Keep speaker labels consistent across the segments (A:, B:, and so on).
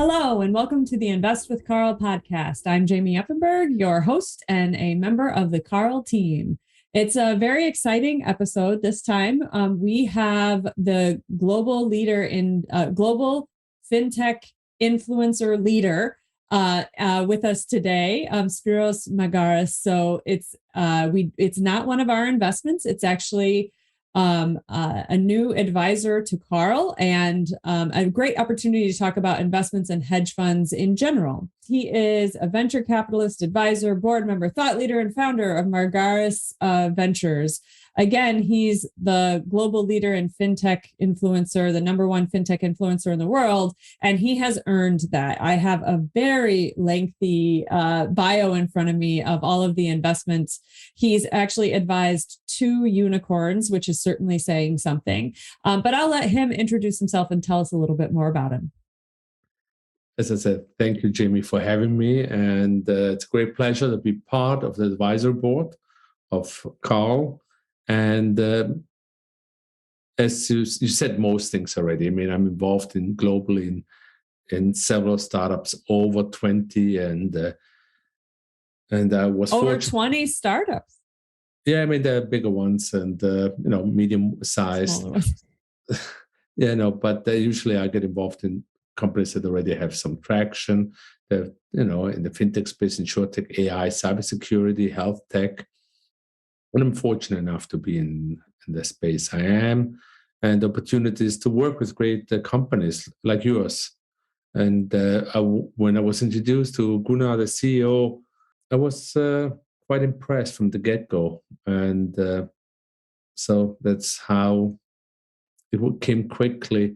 A: Hello, and welcome to the Invest with Carl podcast. I'm Jamie Uppenberg, your host and a member of the Carl team. It's a very exciting episode this time. We have the global leader in global FinTech influencer leader with us today, Spiros Margaris. So it's not one of our investments. It's actually a new advisor to Carl, and a great opportunity to talk about investments and hedge funds in general. He is a venture capitalist, advisor, board member, thought leader, and founder of Margaris Ventures. Again, he's the global leader in FinTech influencer, the number one FinTech influencer in the world, and he has earned that. I have a very lengthy bio in front of me of all of the investments. He's actually advised 2 unicorns, which is certainly saying something. But I'll let him introduce himself and tell us a little bit more about him.
B: As I said, thank you, Jamie, for having me. And it's a great pleasure to be part of the advisory board of Carl. And as you said most things already, I mean, I'm involved globally in several startups, over 20, and I was
A: over 20 startups.
B: Yeah, I mean, there are bigger ones and medium sized. But usually I get involved in companies that already have some traction. That in the fintech space, insurtech, AI, cybersecurity, health tech. And I'm fortunate enough to be in the space I am, and opportunities to work with great companies like yours. And when I was introduced to Gunnar, the CEO, I was quite impressed from the get-go. And so that's how it came quickly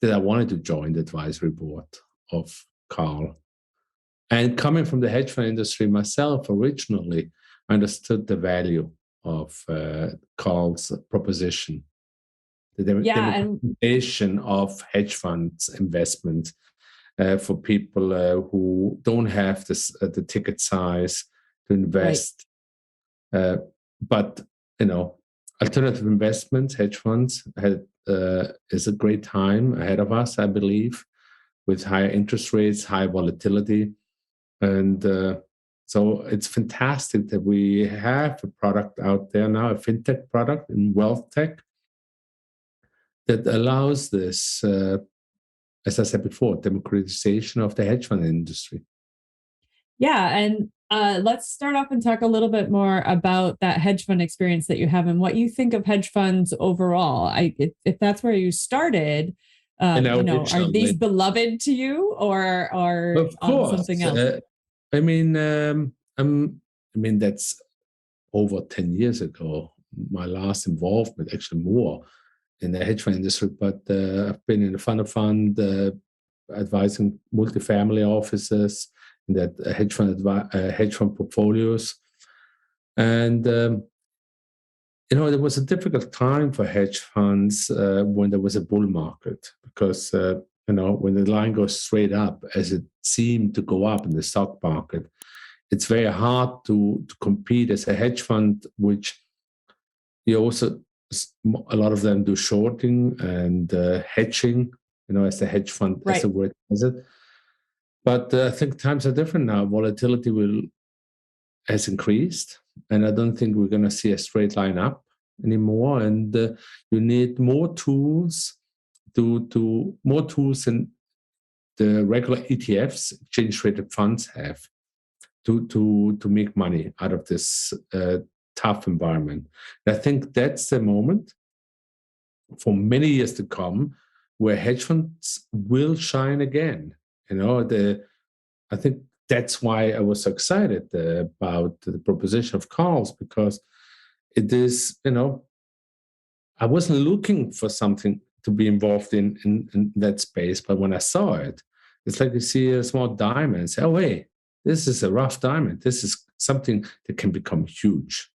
B: that I wanted to join the advisory board of Carl. And coming from the hedge fund industry myself originally, I understood the value of Carl's proposition, the democratization of hedge funds investment for people who don't have the ticket size to invest. Right. But alternative investments, hedge funds, is a great time ahead of us, I believe, with higher interest rates, high volatility, and so it's fantastic that we have a product out there now, a fintech product in wealth tech that allows this, as I said before, democratization of the hedge fund industry.
A: Yeah, and let's start off and talk a little bit more about that hedge fund experience that you have and what you think of hedge funds overall. If that's where you started, are these beloved to you or
B: of course,
A: something else?
B: I mean, that's over 10 years ago. My last involvement, actually more, in the hedge fund industry. But I've been in the fund of fund, advising multifamily offices, in that hedge fund portfolios, and there was a difficult time for hedge funds when there was a bull market, because when the line goes straight up, as it seemed to go up in the stock market, it's very hard to compete as a hedge fund, which you also, a lot of them do shorting and hedging, as the hedge fund, as the word says it. But I think times are different now. Volatility has increased, and I don't think we're going to see a straight line up anymore. And you need more tools more tools than the regular ETFs, exchange traded funds, have to make money out of this tough environment. And I think that's the moment for many years to come where hedge funds will shine again. I think that's why I was so excited about the proposition of Carl's, because it is, I wasn't looking for something to be involved in that space, but when I saw it, it's like you see a small diamond and say, oh, wait, this is a rough diamond. This is something that can become huge.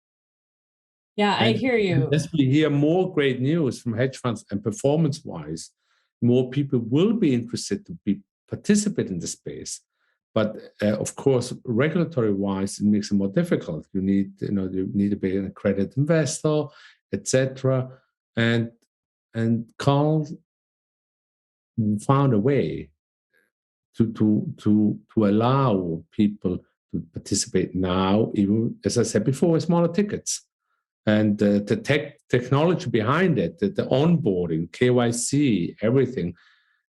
A: Yeah, I hear you.
B: As we hear more great news from hedge funds, and performance-wise, more people will be interested to participate in the space. But of course, regulatory-wise, it makes it more difficult. You need to be an accredited investor, etc. And Carl found a way to allow people to participate now, even as I said before, with smaller tickets. And the technology behind it, the onboarding, KYC, everything,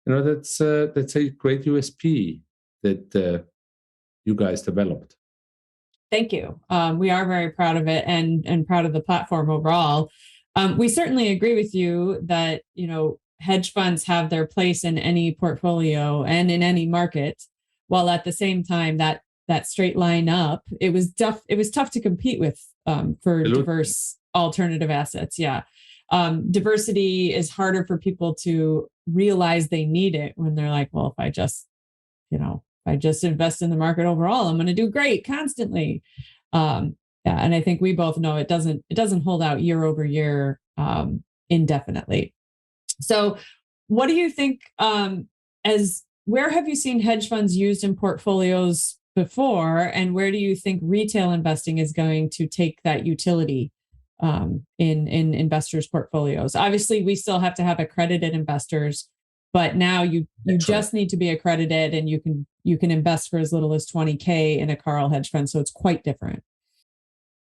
B: that's a great USP that you guys developed.
A: Thank you. We are very proud of it and proud of the platform overall. We certainly agree with you that, hedge funds have their place in any portfolio and in any market, while at the same time that straight line up, it was tough to compete with for
B: Absolutely.
A: diverse alternative assets. Yeah. Diversity is harder for people to realize they need it when they're like, well, if I just invest in the market overall, I'm going to do great constantly. Yeah, and I think we both know it doesn't hold out year over year indefinitely. So, what do you think? Where have you seen hedge funds used in portfolios before, and where do you think retail investing is going to take that utility in investors' portfolios? Obviously, we still have to have accredited investors, but now you just need to be accredited, and you can invest for as little as $20K in a Carl hedge fund. So it's quite different.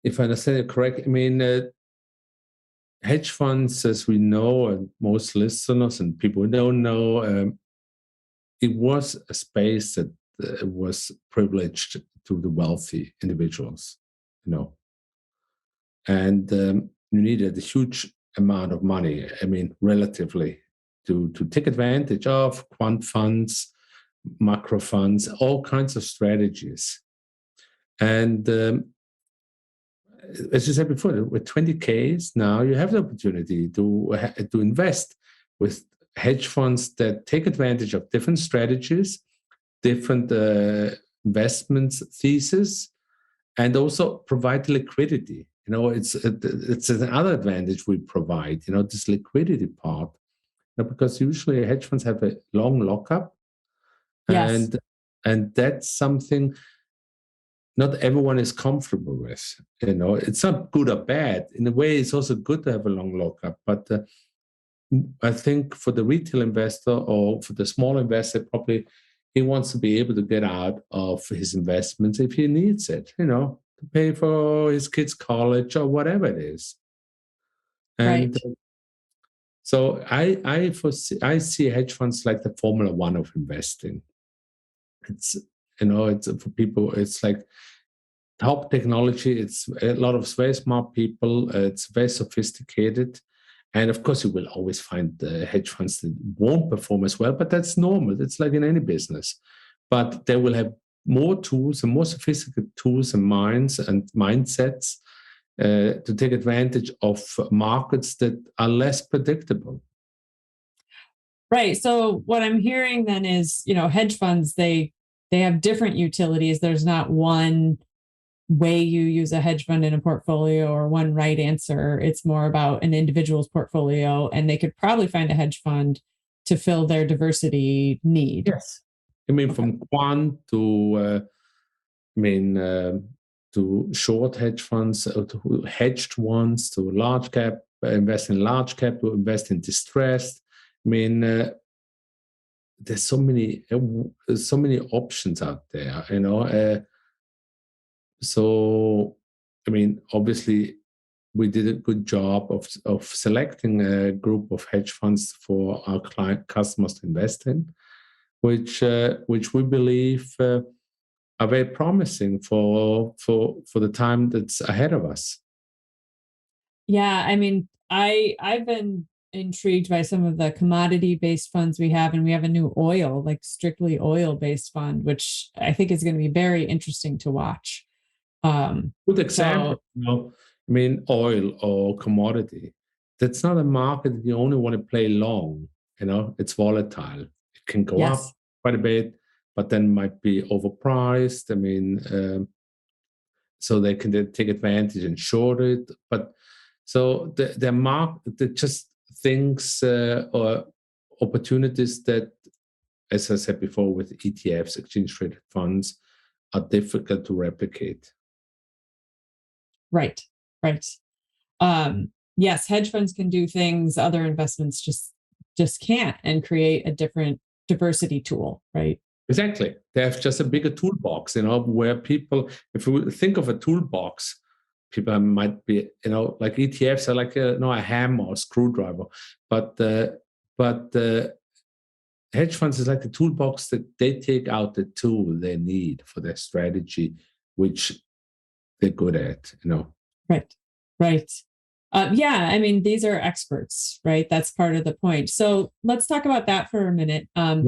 B: If I understand it correctly, I mean, hedge funds, as we know, and most listeners and people who don't know, it was a space that was privileged to the wealthy individuals, and you needed a huge amount of money. I mean, relatively, to take advantage of quant funds, macro funds, all kinds of strategies. And as you said before, with 20Ks now, you have the opportunity to invest with hedge funds that take advantage of different strategies, different investments thesis, and also provide liquidity. It's another advantage we provide. This liquidity part, because usually hedge funds have a long lockup,
A: Yes.
B: and that's something not everyone is comfortable with. It's not good or bad. In a way, it's also good to have a long lockup. But I think for the retail investor or for the small investor, probably he wants to be able to get out of his investments if he needs it, to pay for his kids' college or whatever it is. And
A: right.
B: So I see hedge funds like the Formula One of investing. It's for people. It's like top technology. It's a lot of very smart people. It's very sophisticated, and of course, you will always find hedge funds that won't perform as well. But that's normal. It's like in any business. But they will have more tools and more sophisticated tools and minds and mindsets to take advantage of markets that are less predictable.
A: Right. So what I'm hearing then is, hedge funds, they have different utilities. There's not one way you use a hedge fund in a portfolio or one right answer. It's more about an individual's portfolio, and they could probably find a hedge fund to fill their diversity need.
B: Yes. I mean, from quant to, to short hedge funds, to hedged ones, to large cap, invest in large cap, to invest in distressed. I mean, there's so many options out there, So, I mean, obviously, we did a good job of selecting a group of hedge funds for our customers to invest in, which we believe are very promising for the time that's ahead of us.
A: Yeah, I mean, I've been intrigued by some of the commodity-based funds we have, and we have a new like strictly oil-based fund, which I think is going to be very interesting to watch.
B: Good example, oil or commodity. That's not a market that you only want to play long. It's volatile. It can go up quite a bit, but then might be overpriced. I mean, so they can take advantage and short it. But so they're just things or opportunities that, as I said before, with ETFs, exchange traded funds, are difficult to replicate.
A: Right. Yes, hedge funds can do things other investments just can't, and create a different diversity tool, right?
B: Exactly. They have just a bigger toolbox, where people, if you think of a toolbox, people might be, like ETFs are like a hammer or a screwdriver, but hedge funds is like a toolbox that they take out the tool they need for their strategy, which they're good at.
A: Right. Right. Yeah, I mean, these are experts, right? That's part of the point. So let's talk about that for a minute.
B: Yeah.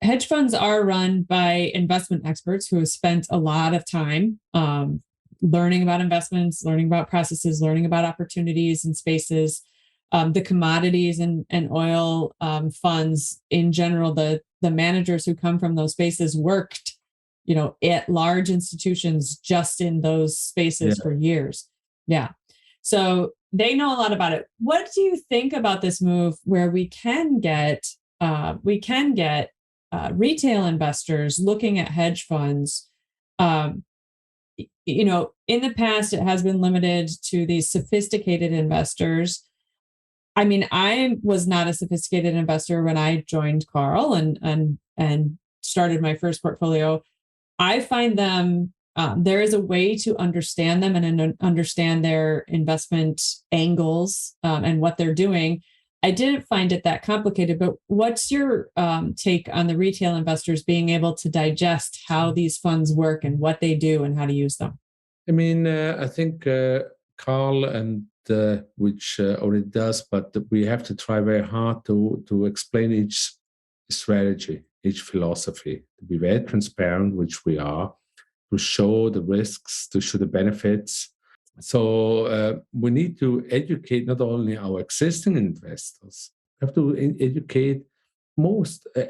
A: Hedge funds are run by investment experts who have spent a lot of time learning about investments, learning about processes, learning about opportunities and spaces. The commodities and oil funds in general, the managers who come from those spaces worked, at large institutions just in those spaces for years. Yeah. So they know a lot about it. What do you think about this move where we can get retail investors looking at hedge funds? In the past, it has been limited to these sophisticated investors. I mean, I was not a sophisticated investor when I joined Carl and started my first portfolio. I find them, there is a way to understand them and understand their investment angles and what they're doing. I didn't find it that complicated, but what's your take on the retail investors being able to digest how these funds work and what they do and how to use them?
B: I mean, I think Carl and which already does, but we have to try very hard to explain each strategy, each philosophy, to be very transparent, which we are, to show the risks, to show the benefits. So we need to educate not only our existing investors, we have to educate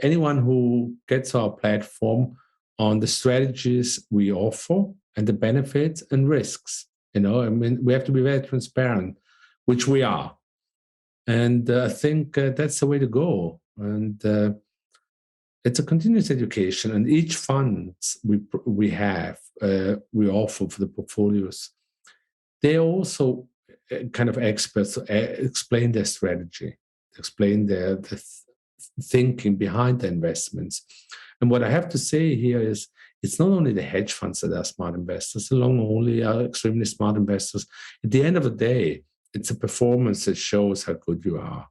B: anyone who gets our platform on the strategies we offer and the benefits and risks. I mean, we have to be very transparent, which we are. And I think that's the way to go. And it's a continuous education. And each fund we have, we offer for the portfolios, they also kind of experts explain their strategy, explain the thinking behind the investments. And what I have to say here is, it's not only the hedge funds that are smart investors, the long only are extremely smart investors. At the end of the day, it's a performance that shows how good you are.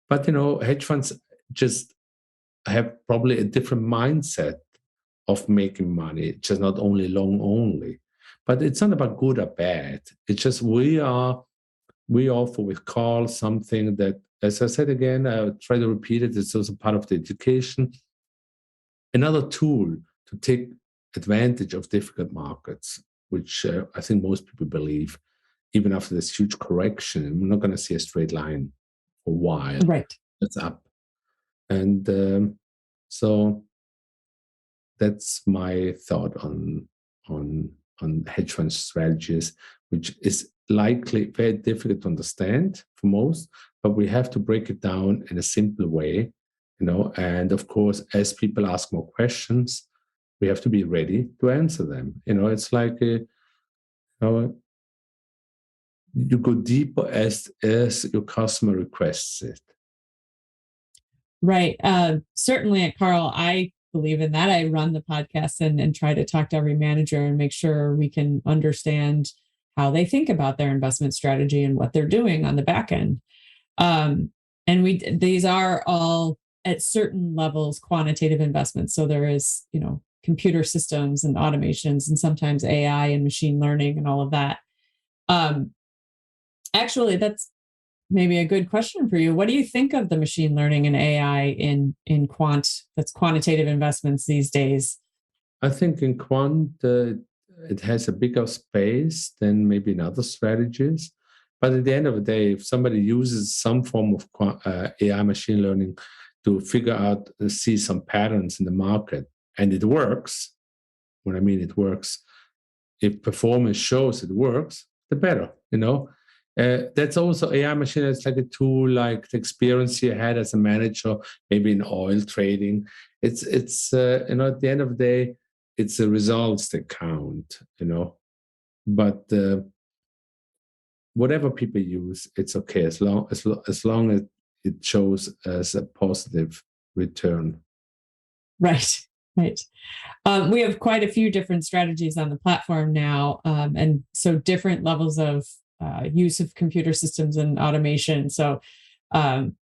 B: But, hedge funds just have probably a different mindset of making money, just not only long only. But it's not about good or bad. It's just we offer with Carl something that, as I said again, I try to repeat it, it's also part of the education. Another tool to take advantage of difficult markets, which I think most people believe, even after this huge correction, we're not going to see a straight line for a while.
A: Right.
B: It's up. And so that's my thought on hedge fund strategies, which is likely very difficult to understand for most, but we have to break it down in a simple way, and of course, as people ask more questions, we have to be ready to answer them. It's like you go deeper as your customer requests it.
A: Right. Certainly at Carl, I believe in that. I run the podcast and try to talk to every manager and make sure we can understand how they think about their investment strategy and what they're doing on the back end. And these are all at certain levels quantitative investments. So there is, computer systems and automations and sometimes AI and machine learning and all of that. Actually, that's maybe a good question for you. What do you think of the machine learning and AI in quantitative investments these days?
B: I think in quant, it has a bigger space than maybe in other strategies. But at the end of the day, if somebody uses some form of AI machine learning to figure out, see some patterns in the market, and it works, when I mean it works, if performance shows it works, the better, That's also AI machine. It's like a tool, like the experience you had as a manager, maybe in oil trading. It's at the end of the day, it's the results that count, But whatever people use, it's okay as long as it shows as a positive return.
A: Right. Right. We have quite a few different strategies on the platform now, and so different levels of use of computer systems and automation. So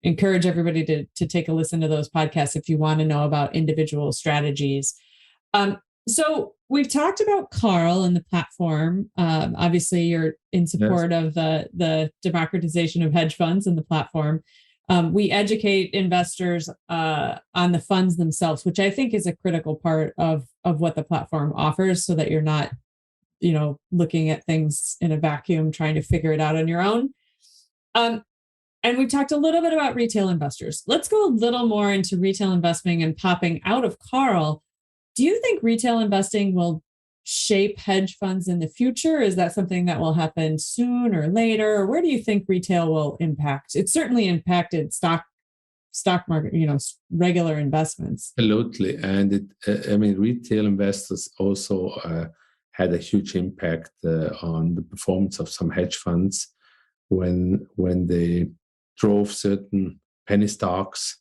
A: encourage everybody to take a listen to those podcasts if you want to know about individual strategies. So we've talked about Carl and the platform. Obviously, you're in support of the democratization of hedge funds and the platform. We educate investors on the funds themselves, which I think is a critical part of what the platform offers, so that you're not, looking at things in a vacuum, trying to figure it out on your own. And we talked a little bit about retail investors. Let's go a little more into retail investing and popping out of Carl. Do you think retail investing will shape hedge funds in the future? Is that something that will happen soon or later? Or where do you think retail will impact? It certainly impacted stock market, regular investments.
B: Absolutely. And retail investors also had a huge impact on the performance of some hedge funds when they drove certain penny stocks,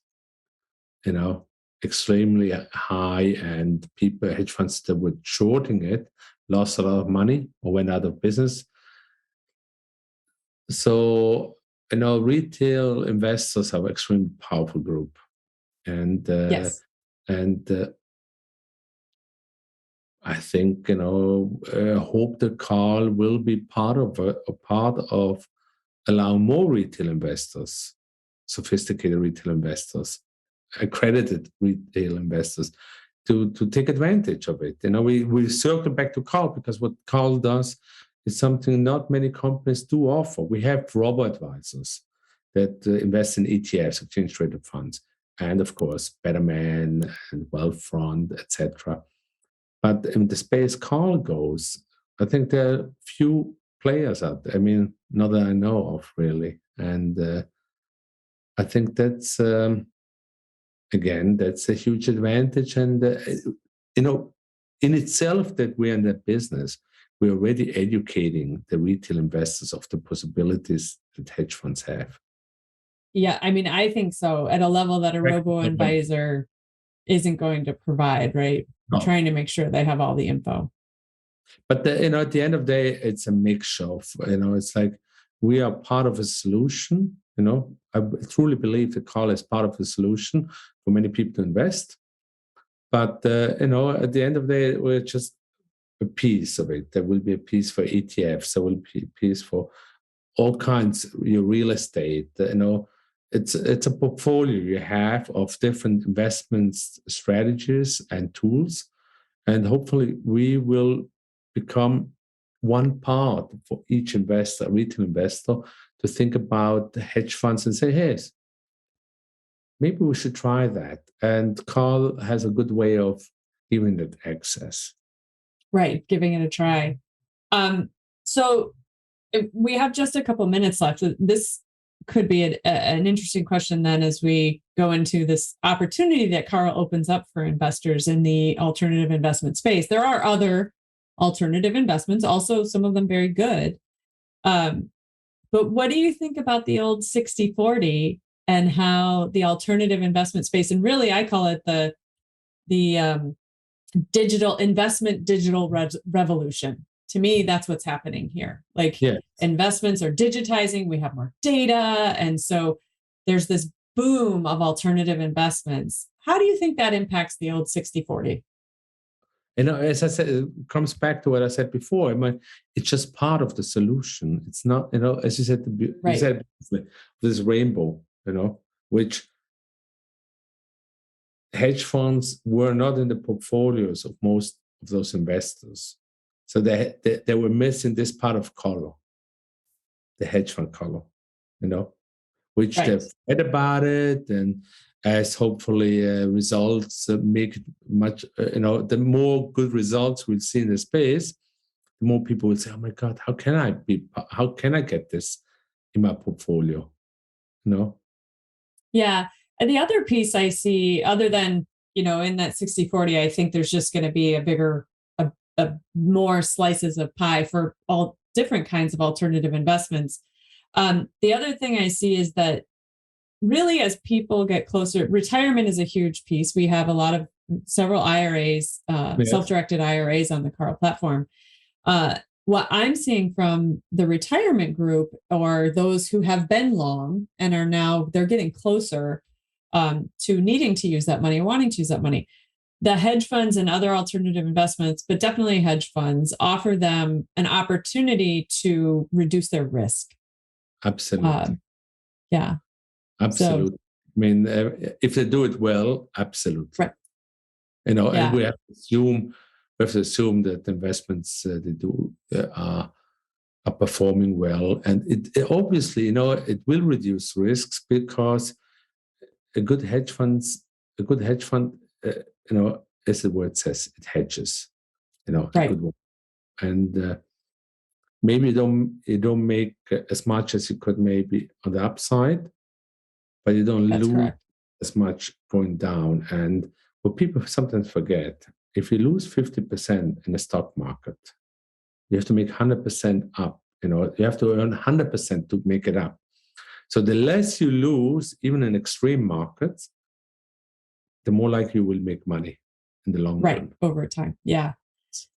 B: extremely high, and hedge funds that were shorting it lost a lot of money or went out of business. So, retail investors are an extremely powerful group, and
A: Yes.
B: I think hope that Carl will be part of allow more retail investors, sophisticated retail investors, accredited retail investors to take advantage of it. We circle back to Carl because what Carl does is something not many companies do offer. We have robo-advisors that invest in ETFs, exchange traded funds, and of course, Betterman and Wealthfront, etc. But in the space Carl goes, I think there are few players out there. Not that I know of, really. And I think that's, again, that's a huge advantage. And, in itself that we're in that business, we're already educating the retail investors of the possibilities that hedge funds have.
A: Yeah, I think so, at a level that a robo-advisor isn't going to provide, right?
B: No.
A: We're trying to make sure they have all the info.
B: But at the end of the day, it's a mixture of, it's like we are part of a solution. I truly believe that Carl is part of the solution for many people to invest. But at the end of the day, we're just a piece of it. There will be a piece for ETFs. There will be a piece for all kinds of your real estate. It's a portfolio you have of different investments, strategies, and tools. And hopefully we will become one part for each investor, retail investor, to think about the hedge funds and say, hey, maybe we should try that. And Carl has a good way of giving that access.
A: Right, giving it a try. So we have just a couple minutes left. This could be an interesting question then as we go into this opportunity that Carl opens up for investors in the alternative investment space. There are other alternative investments, also some of them very good. But what do you think about the old 60-40 and how the alternative investment space, and really I call it the digital revolution. To me, that's what's happening here. Investments are digitizing. We have more data. And so there's this boom of alternative investments. How do you think that impacts the old 60-40?
B: As I said, it comes back to what I said before. It's just part of the solution. It's not, as you said,
A: right.
B: You said this rainbow, which hedge funds were not in the portfolios of most of those investors. So they were missing this part of color, the hedge fund color, which
A: right.
B: they've read about it, and as hopefully results make it much, the more good results we'll see in the space, the more people will say, oh my God, how can I get this in my portfolio?
A: Yeah. And the other piece I see, other than, in that 60-40, I think there's just going to be more slices of pie for all different kinds of alternative investments. The other thing I see is that really as people get closer, retirement is a huge piece. We have a lot of several IRAs,
B: Yes.
A: self-directed IRAs on the Carl platform. What I'm seeing from the retirement group, or those who have been long and are now, they're getting closer to needing to use that money, or wanting to use that money. The hedge funds and other alternative investments, but definitely hedge funds, offer them an opportunity to reduce their risk.
B: Absolutely.
A: Yeah.
B: Absolutely. I mean, if they do it well, absolutely.
A: Right.
B: And we have to assume that the investments they do are performing well, and it obviously, it will reduce risks, because a good hedge fund, as the word says, it hedges,
A: Right.
B: a good one, and maybe you don't make as much as you could maybe on the upside, but you don't
A: That's
B: lose
A: correct.
B: as much going down. And what people sometimes forget, if you lose 50% in the stock market, you have to make 100% up. You have to earn 100% to make it up. So the less you lose, even in extreme markets, the more likely you will make money in the long run.
A: Over time. Yeah.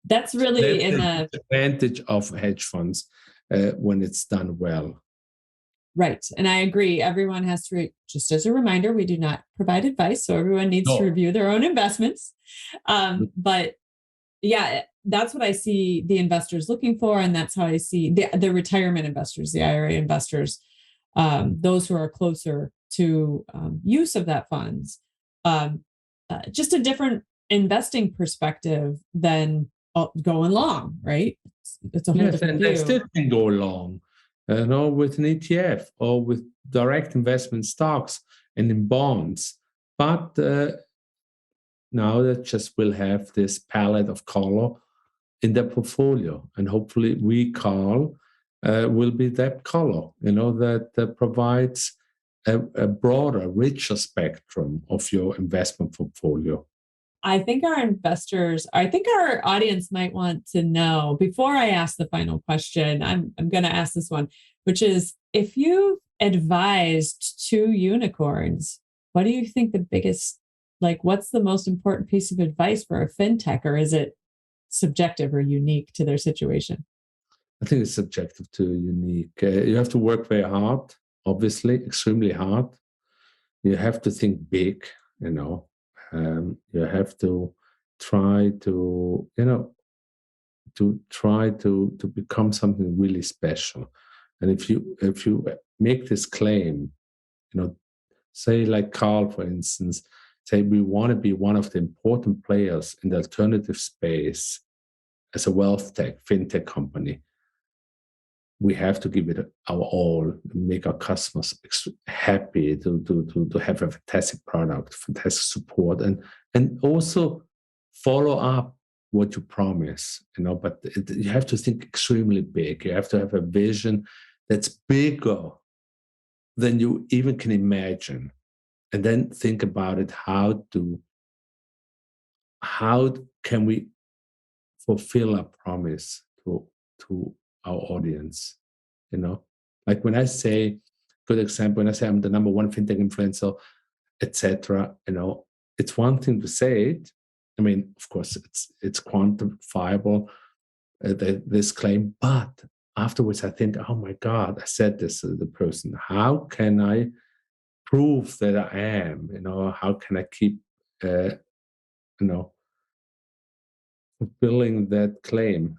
A: That's really
B: That's the advantage of hedge funds when it's done well.
A: Right. And I agree. Everyone has to, just as a reminder, we do not provide advice. So everyone needs to review their own investments. But yeah, that's what I see the investors looking for. And that's how I see the retirement investors, the IRA investors, those who are closer to use of that funds. Just a different investing perspective than going long, right? It's a whole different view.
B: They still can go long. With an ETF or with direct investment stocks and in bonds. But now they just will have this palette of color in their portfolio. And hopefully we, Carl, will be that color, that provides a broader, richer spectrum of your investment portfolio.
A: I think our audience might want to know, before I ask the final question, I'm going to ask this one, which is, if you advised 2 unicorns, what do you think the biggest, what's the most important piece of advice for a FinTech, or is it subjective or unique to their situation?
B: I think it's subjective to unique. You have to work very hard, obviously, extremely hard. You have to think big, you have to try to, to become something really special. And if you make this claim, say like Carl, for instance, say we want to be one of the important players in the alternative space as a wealth tech, fintech company, we have to give it our all, make our customers happy, to have a fantastic product, fantastic support, and also follow up what you promise. But you have to think extremely big. You have to have a vision that's bigger than you even can imagine, and then think about it. How can we fulfill our promise to our audience? Like when I say, good example, when I say I'm the number 1 fintech influencer, etc. It's one thing to say it. I mean, of course, it's quantifiable, this claim, but afterwards I think, oh my God, I said this to the person. How can I prove that I am? How can I keep, fulfilling that claim?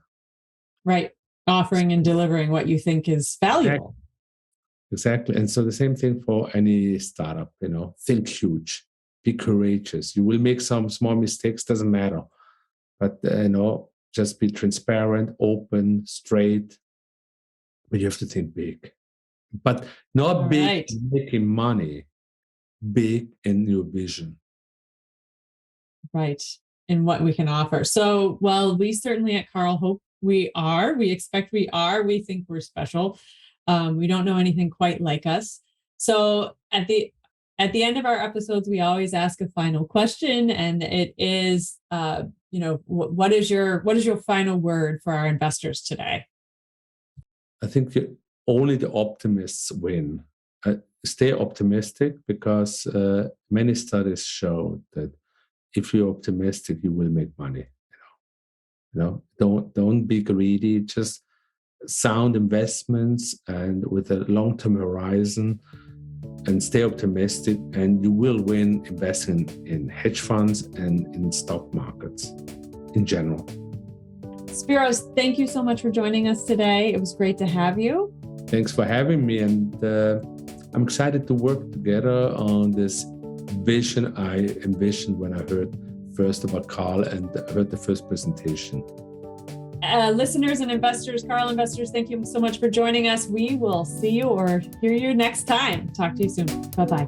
A: Right. Offering and delivering what you think is valuable.
B: Exactly. And so the same thing for any startup, think huge, be courageous. You will make some small mistakes, doesn't matter. But, just be transparent, open, straight. But you have to think big. But not big in making money, big in your vision.
A: Right. And what we can offer. So, well, we certainly at Carl hope we are. We expect we are. We think we're special. We don't know anything quite like us. So at the end of our episodes, we always ask a final question, and it is, what is your final word for our investors today?
B: I think only the optimists win. Stay optimistic, because many studies show that if you're optimistic, you will make money. Don't be greedy. Just sound investments and with a long-term horizon, and stay optimistic, and you will win investing in hedge funds and in stock markets in general.
A: Spiros, thank you so much for joining us today. It was great to have you.
B: Thanks for having me, and I'm excited to work together on this vision I envisioned when I heard first about Carl and heard the first presentation.
A: Listeners and investors, Carl investors, thank you so much for joining us. We will see you or hear you next time. Talk to you soon. Bye-bye.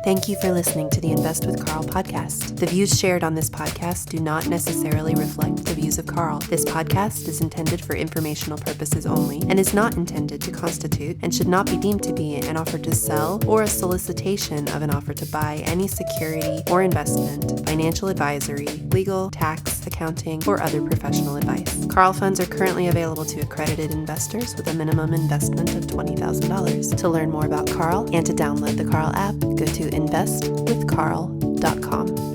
C: Thank you for listening to the Invest with Carl podcast. The views shared on this podcast do not necessarily reflect the views of Carl. This podcast is intended for informational purposes only and is not intended to constitute and should not be deemed to be an offer to sell or a solicitation of an offer to buy any security or investment, financial advisory, legal, tax, accounting, or other professional advice. Carl funds are currently available to accredited investors with a minimum investment of $20,000. To learn more about Carl and to download the Carl app, go to investwithcarl.com.